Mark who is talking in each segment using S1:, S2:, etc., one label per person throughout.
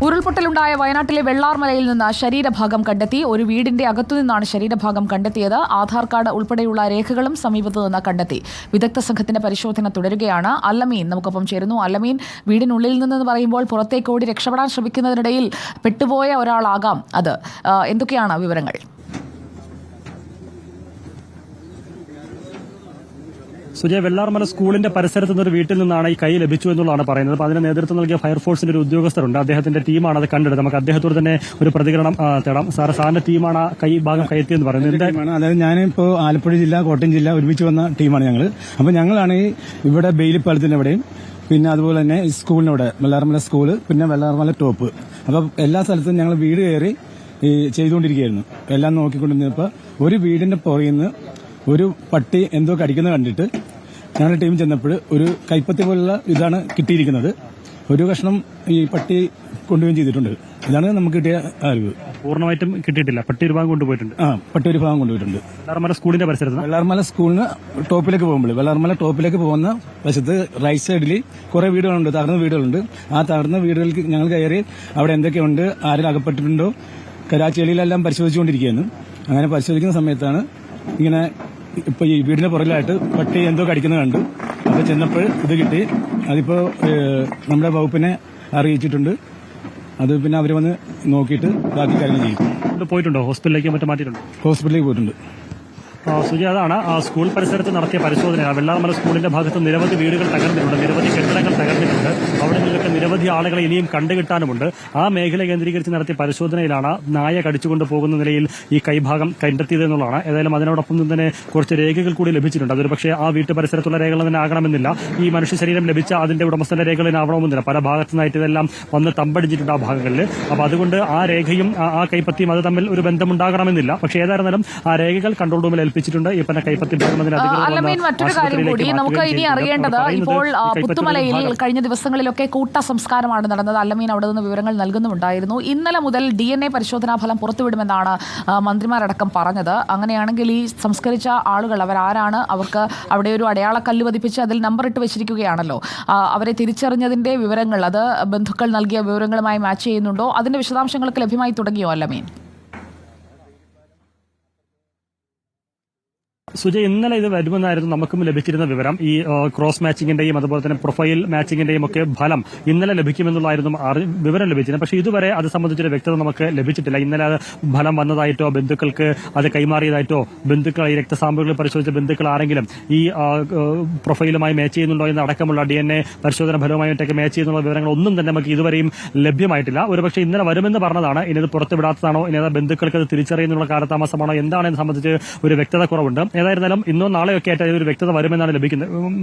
S1: ഉരുൾപൊട്ടലുണ്ടായ വയനാട്ടിലെ വെള്ളാർമലയിൽ നിന്ന് ശരീരഭാഗം കണ്ടെത്തി. ഒരു വീടിന്റെ അകത്തുനിന്നാണ് ശരീരഭാഗം കണ്ടെത്തിയത്. ആധാർ കാർഡ് ഉൾപ്പെടെയുള്ള രേഖകളും സമീപത്തു നിന്ന് കണ്ടെത്തി. വിദഗ്ധ സംഘത്തിന്റെ പരിശോധന തുടരുകയാണ്. അല്ലമീൻ നമുക്കൊപ്പം ചേരുന്നു. അല്ലമീൻ, വീടിനുള്ളിൽ നിന്ന് പറയുമ്പോൾ പുറത്തേക്ക് ഓടി രക്ഷപ്പെടാൻ ശ്രമിക്കുന്നതിനിടയിൽ പെട്ടുപോയ ഒരാളാകാം അത്. എന്തൊക്കെയാണ് വിവരങ്ങൾ?
S2: സുജയ്, വെള്ളാർമല സ്കൂളിന്റെ പരിസരത്ത് നിന്നൊരു വീട്ടിൽ നിന്നാണ് ഈ കൈ ലഭിച്ചു എന്നുള്ളതാണ് പറയുന്നത്. അപ്പോൾ അതിന് നേതൃത്വം നൽകിയ ഫയർഫോഴ്സിന്റെ ഒരു ഉദ്യോഗസ്ഥരുണ്ട്. അദ്ദേഹത്തിന്റെ ടീമാണ് അത് കണ്ടത്. നമുക്ക് അദ്ദേഹത്തോട് തന്നെ ഒരു പ്രതികരണം തേടാം. സാറിന്റെ ടീമാണ് കൈ ഭാഗം കയറ്റിയെന്ന് പറയുന്നത്.
S3: അതായത് ഞാനിപ്പോൾ ആലപ്പുഴ ജില്ല, കോട്ടയം ജില്ല ഒരുമിച്ച് വന്ന ടീമാണ് ഞങ്ങൾ. അപ്പോൾ ഞങ്ങളാണ് ഇവിടെ ബെയിലിപ്പാലത്തിന്റെ ഇവിടെയും പിന്നെ അതുപോലെ തന്നെ സ്കൂളിനവിടെ വെള്ളാർമല സ്കൂള്, പിന്നെ വെള്ളാർമല ടോപ്പ്. അപ്പോൾ എല്ലാ സ്ഥലത്തും ഞങ്ങൾ വീട് കയറി ചെയ്തുകൊണ്ടിരിക്കുകയായിരുന്നു. എല്ലാം നോക്കിക്കൊണ്ടിരുന്നപ്പോൾ ഒരു വീടിന്റെ പുറകിൽ നിന്ന് ഒരു പട്ടി എന്തോ കടിക്കുന്നത് കണ്ടിട്ട് ഞങ്ങളുടെ ടീം ചെന്നപ്പോൾ ഒരു കൈപ്പത്തി പോലുള്ള ഇതാണ് കിട്ടിയിരിക്കുന്നത്. ഒരു കഷ്ണം ഈ പട്ടി കൊണ്ടുപോയി ചെയ്തിട്ടുണ്ട്. ഇതാണ് നമുക്ക് കിട്ടിയ അറിവ്.
S2: പൂർണ്ണമായിട്ടും കിട്ടിയിട്ടില്ല. പട്ടി ഒരു ഭാഗം കൊണ്ടുപോയിട്ടുണ്ട്.
S3: പട്ടി ഒരു ഭാഗം കൊണ്ടുപോയിട്ടുണ്ട്.
S2: വെള്ളാർമല സ്കൂളിന്റെ പരിസരത്ത്,
S3: വെള്ളാർമല സ്കൂളിന് ടോപ്പിലേക്ക് പോകുമ്പോൾ, വെള്ളാർമല ടോപ്പിലേക്ക് പോകുന്ന വശത്ത് റൈറ്റ് സൈഡിൽ കുറെ വീടുകളുണ്ട്, തകർന്ന വീടുകളുണ്ട്. ആ തകർന്ന വീടുകൾക്ക് ഞങ്ങൾ കയറി അവിടെ എന്തൊക്കെയുണ്ട്, ആരും അകപ്പെട്ടിട്ടുണ്ടോ, കരാച്ചെളിയിലെല്ലാം പരിശോധിച്ചുകൊണ്ടിരിക്കുകയായിരുന്നു. അങ്ങനെ പരിശോധിക്കുന്ന സമയത്താണ് ഇങ്ങനെ ഇപ്പൊ ഈ വീടിന്റെ പുറകിലായിട്ട് പട്ടി എന്തോ കടിക്കുന്നത് കണ്ടു. അപ്പൊ ചെന്നപ്പോൾ ഇത് കിട്ടി. അതിപ്പോ നമ്മുടെ വകുപ്പിനെ അറിയിച്ചിട്ടുണ്ട്. അത് പിന്നെ അവർ വന്ന് നോക്കിയിട്ട് ബാക്കി കാര്യങ്ങൾ ചെയ്യും.
S2: പോയിട്ടുണ്ടോ? ഹോസ്പിറ്റലിലേക്ക് മറ്റും മാറ്റിയിട്ടുണ്ടോ?
S3: ഹോസ്പിറ്റലിലേക്ക് പോയിട്ടുണ്ട്.
S2: സുജി, അതാണ് സ്കൂൾ പരിസരത്ത് നടത്തിയ പരിശോധന. വെള്ളാർമല സ്കൂളിന്റെ ഭാഗത്ത് നിരവധി വീടുകൾ തകർന്നിട്ടുണ്ട്, നിരവധി കെട്ടിടങ്ങൾ തകർന്നിട്ടുണ്ട്. അവിടെ നിന്നൊക്കെ നിരവധി ആളുകളെ ഇനിയും കണ്ടുകിട്ടാനുമുണ്ട്. ആ മേഖല കേന്ദ്രീകരിച്ച് നടത്തിയ പരിശോധനയിലാണ് നായ കടിച്ചുകൊണ്ട് പോകുന്ന നിലയിൽ ഈ കൈഭാഗം കണ്ടെത്തിയതെന്നുള്ളതാണ്. ഏതായാലും അതിനോടൊപ്പം തന്നെ കുറച്ച് രേഖകൾ കൂടി ലഭിച്ചിട്ടുണ്ട്. അതൊരു പക്ഷേ ആ വീട്ടു പരിസരത്തുള്ള രേഖകൾ തന്നെ ആകണമെന്നില്ല. ഈ മനുഷ്യ ശരീരം ലഭിച്ച അതിന്റെ ഉടമസ്ഥന്റെ രേഖകൾ തന്നെ ആവണമെന്നില്ല. പല ഭാഗത്തുനിന്നായിട്ട് ഇതെല്ലാം വന്ന് തമ്പടിച്ചിട്ടുണ്ട് ആ ഭാഗങ്ങളിൽ. അപ്പൊ അതുകൊണ്ട് ആ രേഖയും ആ കൈപ്പത്തിയും അത് തമ്മിൽ ഒരു ബന്ധമുണ്ടാകണമെന്നില്ല. പക്ഷേ ഏതായിരുന്നാലും ആ രേഖകൾ കൺട്രോൾ റൂമിൽ ഏൽപ്പിച്ചിട്ടുണ്ട്. ഈ പറഞ്ഞ കൈപ്പത്തി
S1: മറ്റൊരു കാര്യം കൂടി നമുക്ക് ഇനി അറിയേണ്ടത്, ഇപ്പോൾ പുത്തുമലയിൽ കഴിഞ്ഞ ദിവസങ്ങളിലൊക്കെ കൂട്ട സംസ്കാരമാണ് നടന്നത്. അല്ലമീൻ അവിടെ നിന്ന് വിവരങ്ങൾ നൽകുന്നുണ്ടായിരുന്നു. ഇന്നലെ മുതൽ DNA പരിശോധനാ ഫലം പുറത്തുവിടുമെന്നാണ് മന്ത്രിമാരടക്കം പറഞ്ഞത്. അങ്ങനെയാണെങ്കിൽ ഈ സംസ്കരിച്ച ആളുകൾ അവരാരാണ്? അവർക്ക് അവിടെ ഒരു അടയാളക്കല്ല് പതിപ്പിച്ച് അതിൽ നമ്പർ ഇട്ട് വെച്ചിരിക്കുകയാണല്ലോ. അവരെ തിരിച്ചറിഞ്ഞതിന്റെ വിവരങ്ങൾ, അത് ബന്ധുക്കൾ നൽകിയ വിവരങ്ങളുമായി മാച്ച് ചെയ്യുന്നുണ്ടോ? അതിന്റെ വിശദാംശങ്ങൾക്ക് ലഭ്യമായി തുടങ്ങിയോ അല്ലമീൻ?
S2: സുജയ്, ഇന്നലെ ഇത് വരുമെന്നായിരുന്നു നമുക്കും ലഭിച്ചിരുന്ന വിവരം. ഈ ക്രോസ് മാച്ചിങ്ങിന്റെയും അതുപോലെ തന്നെ പ്രൊഫൈൽ മാച്ചിങ്ങിന്റെയും ഒക്കെ ഫലം ഇന്നലെ ലഭിക്കുമെന്നുള്ളായിരുന്നു വിവരം ലഭിച്ചിരുന്നത്. പക്ഷേ ഇതുവരെ അത് സംബന്ധിച്ചൊരു വ്യക്തത നമുക്ക് ലഭിച്ചിട്ടില്ല. ഇന്നലെ അത് ഫലം വന്നതായിട്ടോ ബന്ധുക്കൾക്ക് അത് കൈമാറിയതായിട്ടോ ബന്ധുക്കൾ ഈ രക്തസാമ്പിളുകൾ പരിശോധിച്ച ബന്ധുക്കൾ ആരെങ്കിലും ഈ പ്രൊഫൈലുമായി മാച്ച് ചെയ്യുന്നുണ്ടോ എന്ന് അടക്കമുള്ള DNA പരിശോധന ഫലവുമായിട്ടൊക്കെ മാച്ച് ചെയ്യുന്നുള്ള വിവരങ്ങൾ ഒന്നും തന്നെ നമുക്ക് ഇതുവരെയും ലഭ്യമായിട്ടില്ല. ഒരുപക്ഷെ ഇന്നലെ വരുമെന്ന് പറഞ്ഞതാണ്. ഇനി അത് പുറത്തുവിടാത്തതാണോ, ഇനി അത് ബന്ധുക്കൾക്ക് അത് തിരിച്ചറിയുന്നുള്ള കാലതാമസമാണോ, എന്താണെന്ന് സംബന്ധിച്ച് ഒരു വ്യക്തത കുറവുണ്ട്. ഏതായിരുന്നാലും ഇന്നോ നാളെയൊക്കെ ആയിട്ട് ഒരു വ്യക്തത വരുമെന്നാണ്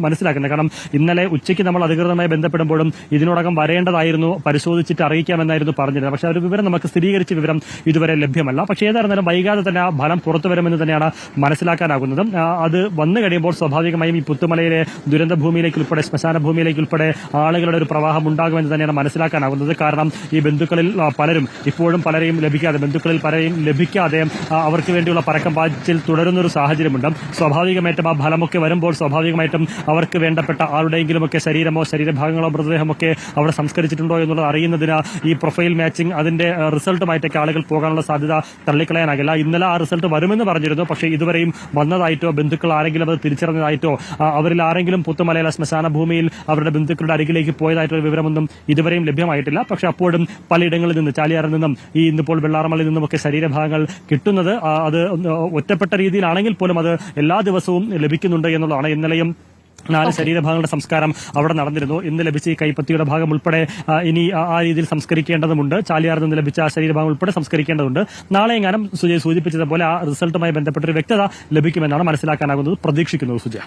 S2: മനസ്സിലാക്കുന്നത്. കാരണം ഇന്നലെ ഉച്ചയ്ക്ക് നമ്മൾ അധികൃതമായി ബന്ധപ്പെടുമ്പോഴും ഇതിനോടകം വരേണ്ടതായിരുന്നു, പരിശോധിച്ചിട്ട് അറിയിക്കാമെന്നായിരുന്നു പറഞ്ഞിരുന്നത്. പക്ഷേ ഒരു വിവരം നമുക്ക് സ്ഥിരീകരിച്ച വിവരം ഇതുവരെ ലഭ്യമല്ല. പക്ഷേ ഏതായിരുന്നാലും വൈകാതെ തന്നെ ആ ഫലം പുറത്തു വരുമെന്ന് തന്നെയാണ് മനസ്സിലാക്കാനാകുന്നത്. അത് വന്നു കഴിയുമ്പോൾ സ്വാഭാവികമായും ഈ പുത്തുമലയിലെ ദുരന്ത ഭൂമിയിലേക്ക് ഉൾപ്പെടെ ശ്മശാന ഭൂമിയിലേക്ക് ഉൾപ്പെടെ ആളുകളുടെ ഒരു പ്രവാഹം ഉണ്ടാകുമെന്ന് തന്നെയാണ് മനസ്സിലാക്കാനാകുന്നത്. കാരണം ഈ ബന്ധുക്കളിൽ പലരും ഇപ്പോഴും ബന്ധുക്കളിൽ പലരെയും ലഭിക്കാതെ അവർക്ക് വേണ്ടിയുള്ള പരക്കം പാച്ചിൽ തുടരുന്നൊരു സാഹചര്യമുണ്ട്. സ്വാഭാവികമായിട്ടും ആ ഫലമൊക്കെ വരുമ്പോൾ സ്വാഭാവികമായിട്ടും അവർക്ക് വേണ്ടപ്പെട്ട ആരുടെയെങ്കിലുമൊക്കെ ശരീരമോ ശരീരഭാഗങ്ങളോ മൃതദേഹമൊക്കെ അവിടെ സംസ്കരിച്ചിട്ടുണ്ടോ എന്നുള്ളത് അറിയുന്നതിന് ഈ പ്രൊഫൈൽ മാച്ചിങ് അതിന്റെ റിസൾട്ടുമായിട്ടൊക്കെ ആളുകൾ പോകാനുള്ള സാധ്യത തള്ളിക്കളയാനാകില്ല. ഇന്നലെ ആ റിസൾട്ട് വരുമെന്ന് പറഞ്ഞിരുന്നു. പക്ഷേ ഇതുവരെയും വന്നതായിട്ടോ ബന്ധുക്കൾ ആരെങ്കിലും അത് തിരിച്ചറിഞ്ഞതായിട്ടോ അവരിൽ ആരെങ്കിലും പുത്തുമലയിലെ ശ്മശാന ഭൂമിയിൽ അവരുടെ ബന്ധുക്കളുടെ അരികിലേക്ക് പോയതായിട്ടൊരു വിവരമൊന്നും ഇതുവരെയും ലഭ്യമായിട്ടില്ല. പക്ഷേ അപ്പോഴും പലയിടങ്ങളിൽ നിന്ന്, ചാലിയാറിൽ നിന്നും ഈ ഇന്നിപ്പോൾ വെള്ളാർമലയിൽ നിന്നുമൊക്കെ ശരീരഭാഗങ്ങൾ കിട്ടുന്നത് അത് ഒറ്റപ്പെട്ട രീതിയിലാണെങ്കിൽ പോലും അത് എല്ലാ ദിവസവും ലഭിക്കുന്നുണ്ട് എന്നുള്ളതാണ്. ഇന്നലെയും 4 ശരീരഭാഗങ്ങളുടെ സംസ്കാരം അവിടെ നടന്നിരുന്നു. ഇന്ന് ലഭിച്ച ഈ കൈപ്പത്തിയുടെ ഭാഗം ഉൾപ്പെടെ ഇനി ആ രീതിയിൽ സംസ്കരിക്കേണ്ടതുണ്ട്. ചാലിയാറിൽ നിന്ന് ലഭിച്ച ആ ശരീരഭാഗം ഉൾപ്പെടെ സംസ്കരിക്കേണ്ടതുണ്ട്. നാളെ എങ്ങാനും സുജയ് സൂചിപ്പിച്ചതുപോലെ ആ റിസൾട്ടുമായി ബന്ധപ്പെട്ടൊരു വ്യക്തത ലഭിക്കുമെന്നാണ് മനസ്സിലാക്കാനാകുന്നത്, പ്രതീക്ഷിക്കുന്നത് സുജയ.